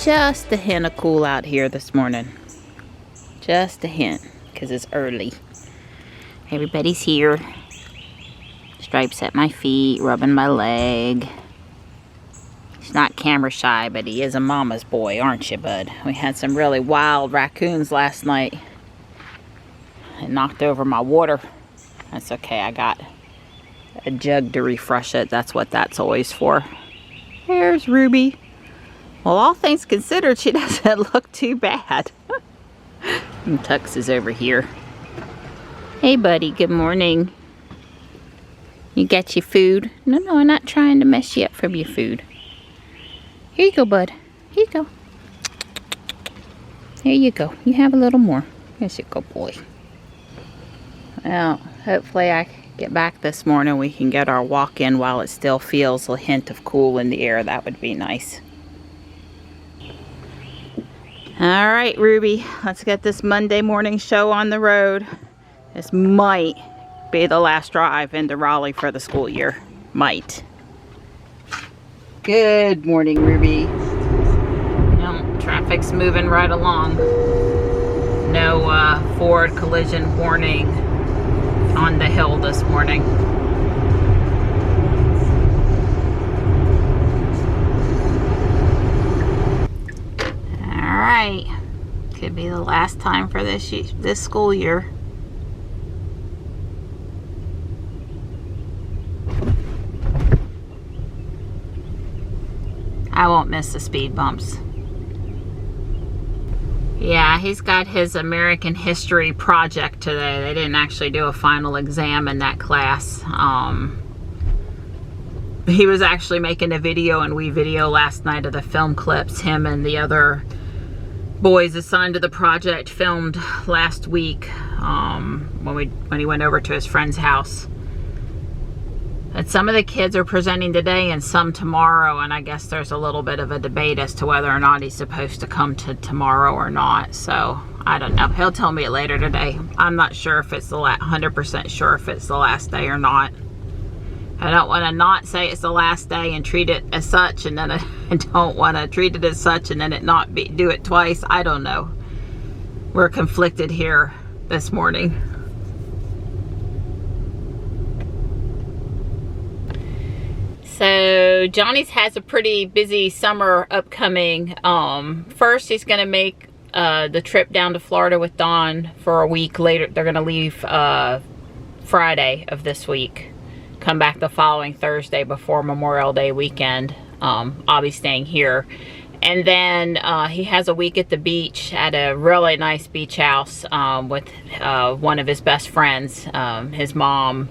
just a hint of cool out here this morning. Just a hint, because it's early. Everybody's here. Stripes at my feet, rubbing my leg. He's not camera shy, but he is a mama's boy, aren't you, bud? We had some really wild raccoons last night. It knocked over my water. That's okay, I got a jug to refresh it. That's what that's always for. There's Ruby. Well, all things considered, she doesn't look too bad. And Tux is over here. Hey, buddy, good morning. You got your food? No, I'm not trying to mess you up from your food. Here you go, bud. Here you go. Here you go. You have a little more. Yes, you go, boy. Well, hopefully I get back this morning. We can get our walk in while it still feels a hint of cool in the air. That would be nice. All right, Ruby. Let's get this Monday morning show on the road. This might be the last drive into Raleigh for the school year. Might. Good morning, Ruby. No, traffic's moving right along. No forward collision warning on the hill this morning. All right. Could be the last time for this school year. I won't miss the speed bumps. Yeah, he's got his American history project today. They didn't actually do a final exam in that class. He was actually making a video, and we video last night of the film clips. Him and the other boys assigned to the project filmed last week when he went over to his friend's house. And some of the kids are presenting today and some tomorrow, and I guess there's a little bit of a debate as to whether or not he's supposed to come to tomorrow or not. So I don't know. He'll tell me later today. I'm not sure if it's 100% sure if it's the last day or not. I don't want to not say it's the last day and treat it as such, and then I don't want to treat it as such and then it not do it twice. I don't know. We're conflicted here this morning. So Johnny's has a pretty busy summer upcoming. First, he's going to make the trip down to Florida with Dawn for a week later. They're going to leave Friday of this week. Come back the following Thursday before Memorial Day weekend. I'll be staying here. And then he has a week at the beach at a really nice beach house with one of his best friends. His mom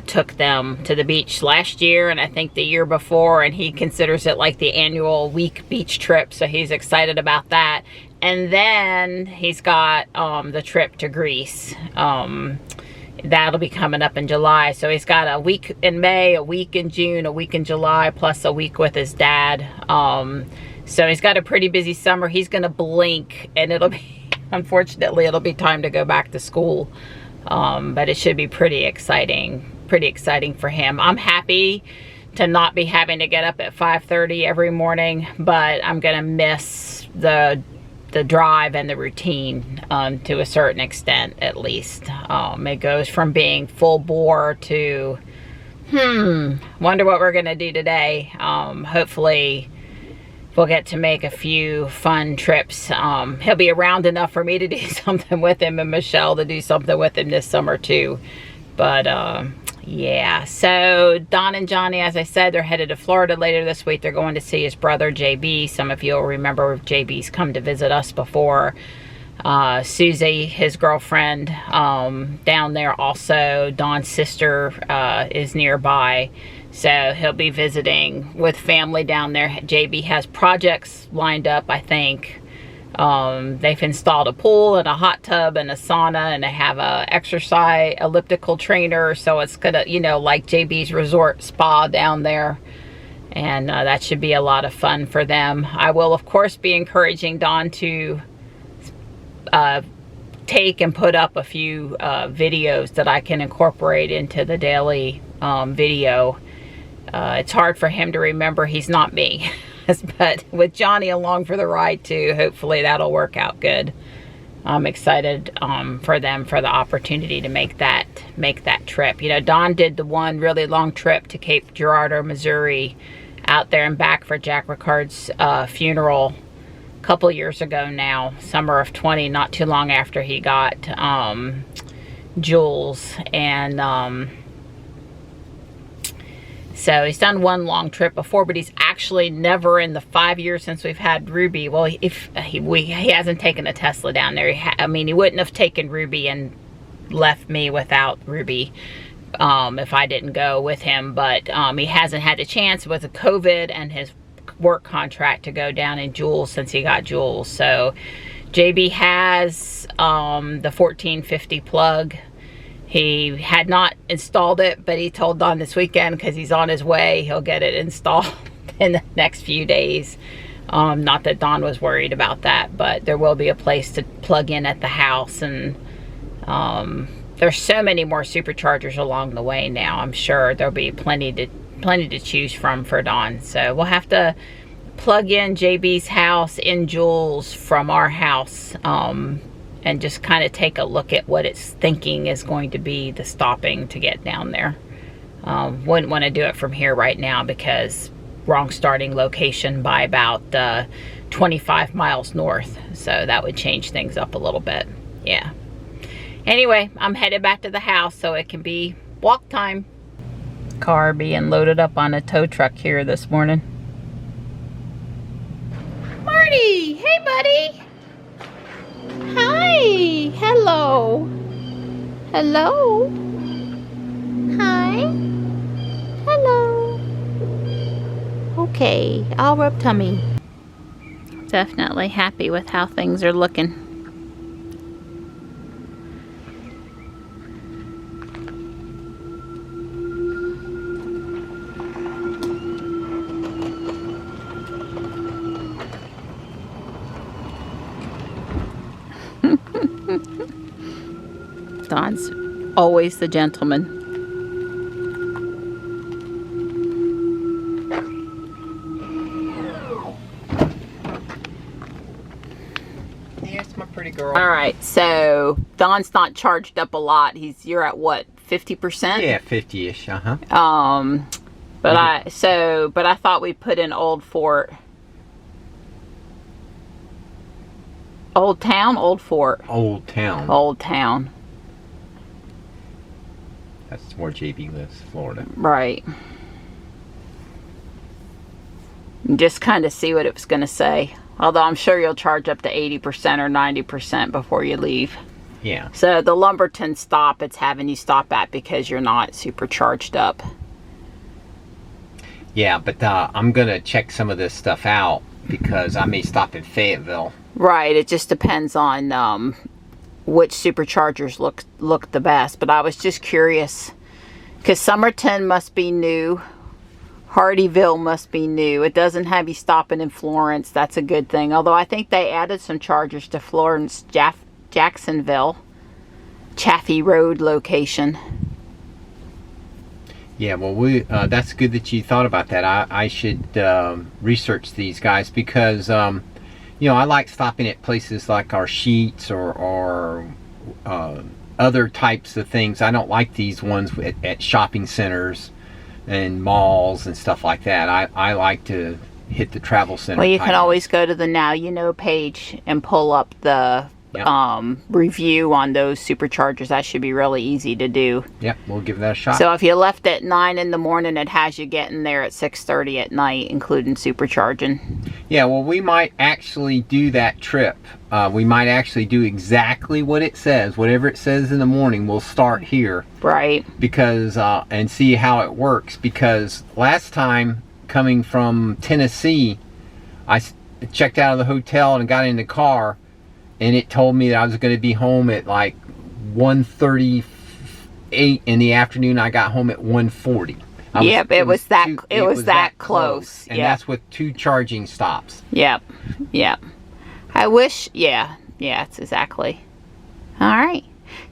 took them to the beach last year and I think the year before, and he considers it like the annual week beach trip, so he's excited about that. And then he's got the trip to Greece. That'll be coming up in July. So he's got a week in May, a week in June, a week in July, plus a week with his dad. So he's got a pretty busy summer. He's gonna blink and it'll be, unfortunately, it'll be time to go back to school. But it should be pretty exciting for him. I'm happy to not be having to get up at 5:30 every morning, but I'm gonna miss the drive and the routine to a certain extent, at least. It goes from being full bore to wonder what we're gonna do today. Hopefully we'll get to make a few fun trips. He'll be around enough for me to do something with him and Michelle to do something with him this summer too. But yeah, so Don and Johnny, as I said, they're headed to Florida later this week. They're going to see his brother JB. Some of you will remember JB's come to visit us before. Susie, his girlfriend, down there also. Don's sister is nearby. So he'll be visiting with family down there. JB has projects lined up, I think. They've installed a pool and a hot tub and a sauna, and they have a exercise elliptical trainer. So it's gonna, you know, like JB's resort spa down there. And that should be a lot of fun for them. I will, of course, be encouraging Don to take and put up a few videos that I can incorporate into the daily video. It's hard for him to remember he's not me. but with Johnny along for the ride too, hopefully that'll work out good. I'm excited for them for the opportunity to make that trip. You know, Don did the one really long trip to Cape Girardeau, Missouri, out there and back for Jack Ricard's funeral a couple years ago now, summer of 20, not too long after he got Jules. And so he's done one long trip before, but he's actually never in the 5 years since we've had Ruby. Well, he hasn't taken a Tesla down there. I mean, he wouldn't have taken Ruby and left me without Ruby if I didn't go with him. But he hasn't had a chance with the COVID and his work contract to go down in Jules since he got Jules. So JB has the 1450 plug. He had not installed it, but he told Don this weekend, because he's on his way, he'll get it installed in the next few days. Not that Don was worried about that, but there will be a place to plug in at the house. And there's so many more superchargers along the way now. I'm sure there'll be plenty to choose from for Don. So we'll have to plug in JB's house in Jules from our house, and just kind of take a look at what it's thinking is going to be the stopping to get down there. Wouldn't want to do it from here right now, because wrong starting location by about 25 miles north. So that would change things up a little bit. Yeah. Anyway, I'm headed back to the house so it can be walk time. Car being loaded up on a tow truck here this morning. Marty! Hey, buddy! Hi! Hello! Hello! Hi! Hello! Okay, I'll rub tummy. Definitely happy with how things are looking. Don's always the gentleman. Yes, my pretty girl. All right, so Don's not charged up a lot. You're at what, 50%? Yeah, 50-ish. But I thought we put in Old Fort. Old Town, Old Fort. Old Town. Old Town. That's where JB lives, Florida. Right. Just kind of see what it was going to say. Although I'm sure you'll charge up to 80% or 90% before you leave. Yeah. So the Lumberton stop, it's having you stop at because you're not super charged up. Yeah, but I'm going to check some of this stuff out because I may stop in Fayetteville. Right. It just depends on which superchargers look the best. But I was just curious because Somerton must be new. Hardyville must be new. It doesn't have you stopping in Florence. That's a good thing. Although I think they added some chargers to Florence, Jacksonville, Chaffee Road location. Yeah, well, that's good that you thought about that. I should research these guys because, you know, I like stopping at places like our Sheets or other types of things. I don't like these ones at shopping centers and malls and stuff like that. I like to hit the travel center. Well, you can always go to the Now You Know page and pull up the review on those superchargers. That should be really easy to do. Yep, we'll give that a shot. So if you left at 9 in the morning, it has you getting there at 6:30 at night, including supercharging. Yeah, well, we might actually do that trip. We might actually do exactly what it says. Whatever it says in the morning, we'll start here. Right. Because, and see how it works. Because last time, coming from Tennessee, I checked out of the hotel and got in the car, and it told me that I was going to be home at like 1:38 in the afternoon. I got home at 1:40. Yep, it was that close. And yep. that's with 2 charging stops. Yep, yep. I wish, yeah, it's exactly. All right.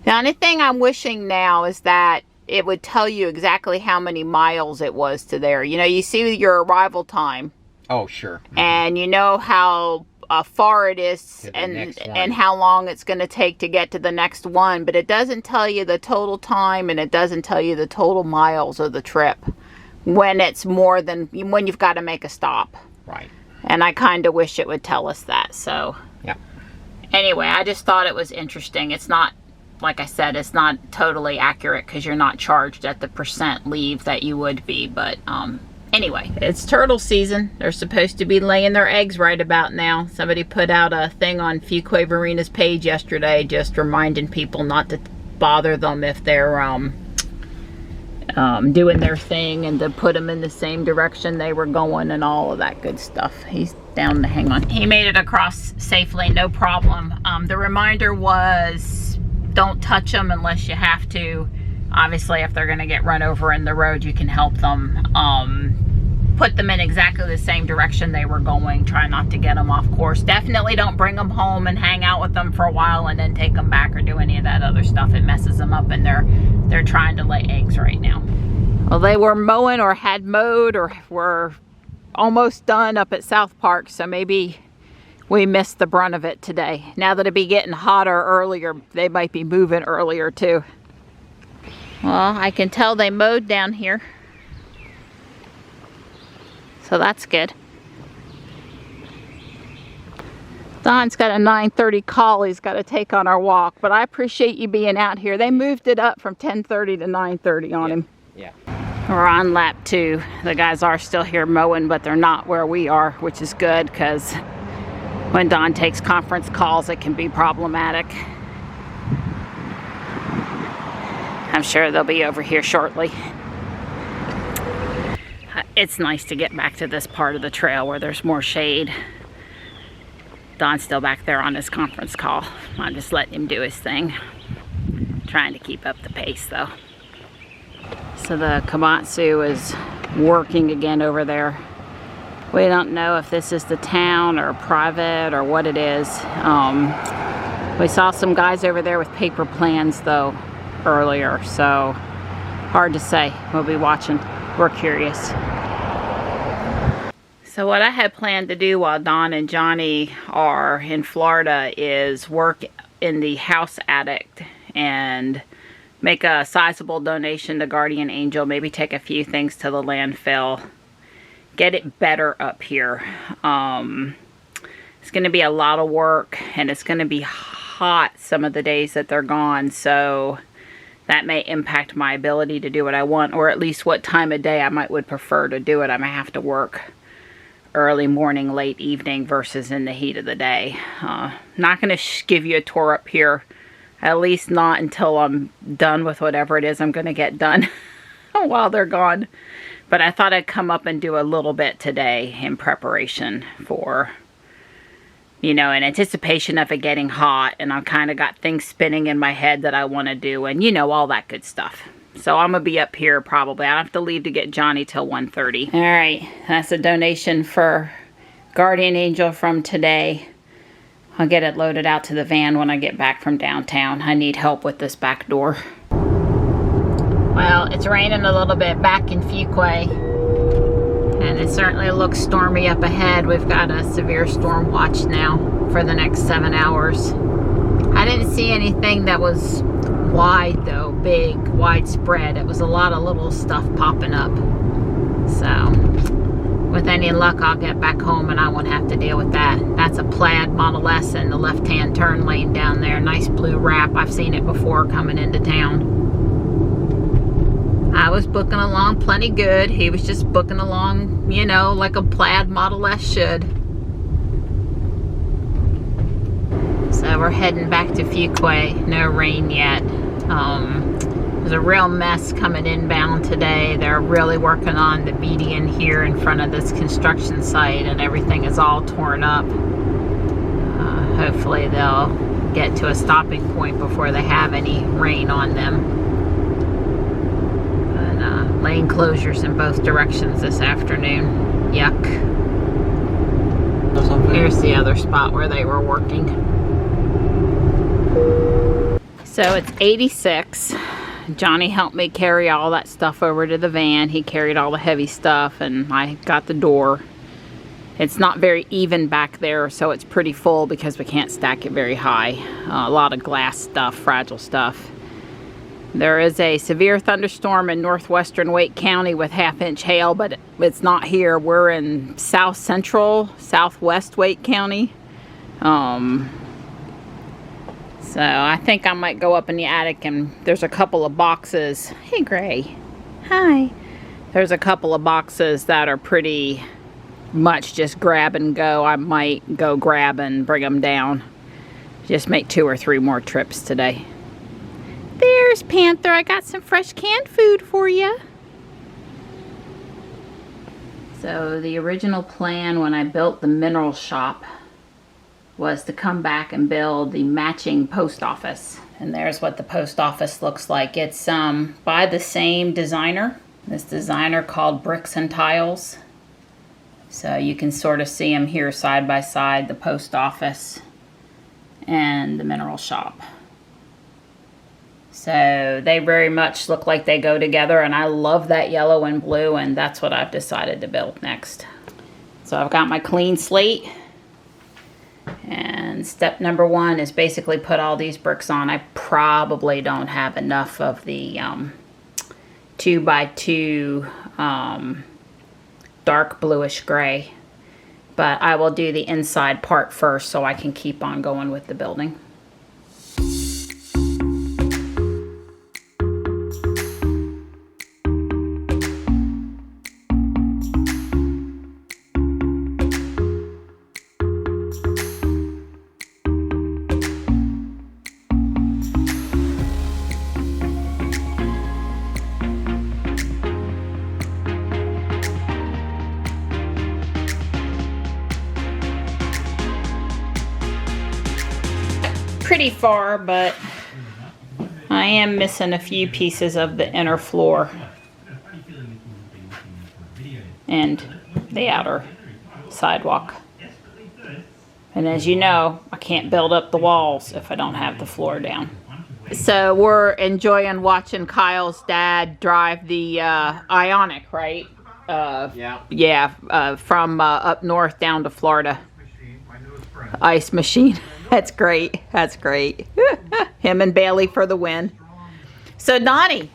The only thing I'm wishing now is that it would tell you exactly how many miles it was to there. You know, you see your arrival time. Oh, sure. And you know how far it is and how long it's going to take to get to the next one, but it doesn't tell you the total time, and it doesn't tell you the total miles of the trip when it's more than when you've got to make a stop. Right. And I kind of wish it would tell us that. So yeah. Anyway, I just thought it was interesting. It's not, like I said, it's not totally accurate because you're not charged at the % leave that you would be, but anyway, it's turtle season. They're supposed to be laying their eggs right about now. Somebody put out a thing on Fuquay Marina's page yesterday just reminding people not to bother them if they're doing their thing, and to put them in the same direction they were going and all of that good stuff. He's down to hang on. He made it across safely, no problem. The reminder was don't touch them unless you have to. Obviously, if they're going to get run over in the road, you can help them. Put them in exactly the same direction they were going. Try not to get them off course. Definitely don't bring them home and hang out with them for a while and then take them back or do any of that other stuff. It messes them up, and they're trying to lay eggs right now. Well, they were mowing or had mowed or were almost done up at South Park, so maybe we missed the brunt of it today. Now that it'd be getting hotter earlier, they might be moving earlier too. Well, I can tell they mowed down here, so that's good. Don's got a 9:30 call he's got to take on our walk, but I appreciate you being out here. They moved it up from 10:30 to 9:30 on him. Yeah. We're on lap 2. The guys are still here mowing, but they're not where we are, which is good, because when Don takes conference calls, it can be problematic. I'm sure they'll be over here shortly. It's nice to get back to this part of the trail where there's more shade. Don's still back there on his conference call. I'm just letting him do his thing. Trying to keep up the pace though. So the Komatsu is working again over there. We don't know if this is the town or private or what it is. We saw some guys over there with paper plans though earlier, so hard to say. We'll be watching. We're curious. So what I had planned to do while Don and Johnny are in Florida is work in the house attic and make a sizable donation to Guardian Angel, maybe take a few things to the landfill, get it better up here. It's going to be a lot of work, and it's going to be hot some of the days that they're gone, so that may impact my ability to do what I want, or at least what time of day I would prefer to do it. I might have to work early morning, late evening versus in the heat of the day. Not going to give you a tour up here, at least not until I'm done with whatever it is I'm going to get done while they're gone. But I thought I'd come up and do a little bit today in preparation for, you know, in anticipation of it getting hot, and I've kind of got things spinning in my head that I want to do, and you know, all that good stuff. So I'm going to be up here probably. I have to leave to get Johnny till 1:30. All right, that's a donation for Guardian Angel from today. I'll get it loaded out to the van when I get back from downtown. I need help with this back door. Well, it's raining a little bit back in Fuquay, and it certainly looks stormy up ahead. We've got a severe storm watch now for the next 7 hours. I didn't see anything that was wide though, big, widespread. It was a lot of little stuff popping up. So, with any luck, I'll get back home and I won't have to deal with that. That's a plaid Model S in the left-hand turn lane down there. Nice blue wrap. I've seen it before coming into town. I was booking along plenty good. He was just booking along, you know, like a plaid Model S should. So we're heading back to Fuquay. No rain yet. There's a real mess coming inbound today. They're really working on the median here in front of this construction site, and everything is all torn up. Hopefully they'll get to a stopping point before they have any rain on them. But lane closures in both directions this afternoon. Yuck. Here's the other spot where they were working. So it's 86. Johnny helped me carry all that stuff over to the van. He carried all the heavy stuff, and I got the door. It's not very even back there, so it's pretty full because we can't stack it very high. A lot of glass stuff, fragile stuff. There is a severe thunderstorm in northwestern Wake County with half-inch hail, but it's not here. We're in south central, southwest Wake County. So I think I might go up in the attic, and there's a couple of boxes. Hey, Gray. Hi. There's a couple of boxes that are pretty much just grab and go. I might go grab and bring them down. Just make 2 or 3 more trips today. There's Panther. I got some fresh canned food for you. So the original plan when I built the mineral shop was to come back and build the matching post office. And there's what the post office looks like. It's by the same designer. This designer called Bricks and Tiles. So you can sort of see them here side by side, the post office and the mineral shop. So they very much look like they go together, and I love that yellow and blue, and that's what I've decided to build next. So I've got my clean slate, and step number 1 is basically put all these bricks on. I probably don't have enough of the 2x2 dark bluish gray, but I will do the inside part first so I can keep on going with the building. Pretty far, but I am missing a few pieces of the inner floor and the outer sidewalk. And as you know, I can't build up the walls if I don't have the floor down. So we're enjoying watching Kyle's dad drive the Ioniq, right? Yeah, from up north down to Florida. Ice machine. That's great. That's great. Him and Bailey for the win. So Donnie,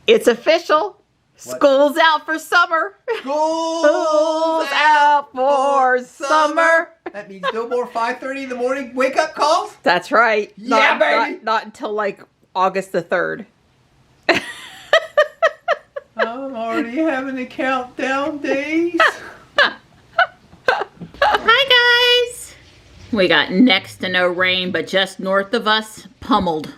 it's official. What? School's out for summer. School's out for summer. That means no more 5:30 in the morning wake up calls? That's right. Yeah, baby. Not until like August the 3rd. I'm already having the countdown days. Hi guys. We got next to no rain, but just north of us, pummeled.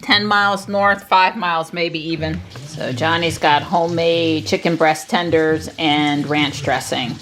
10 miles north, 5 miles maybe even. So Johnny's got homemade chicken breast tenders and ranch dressing.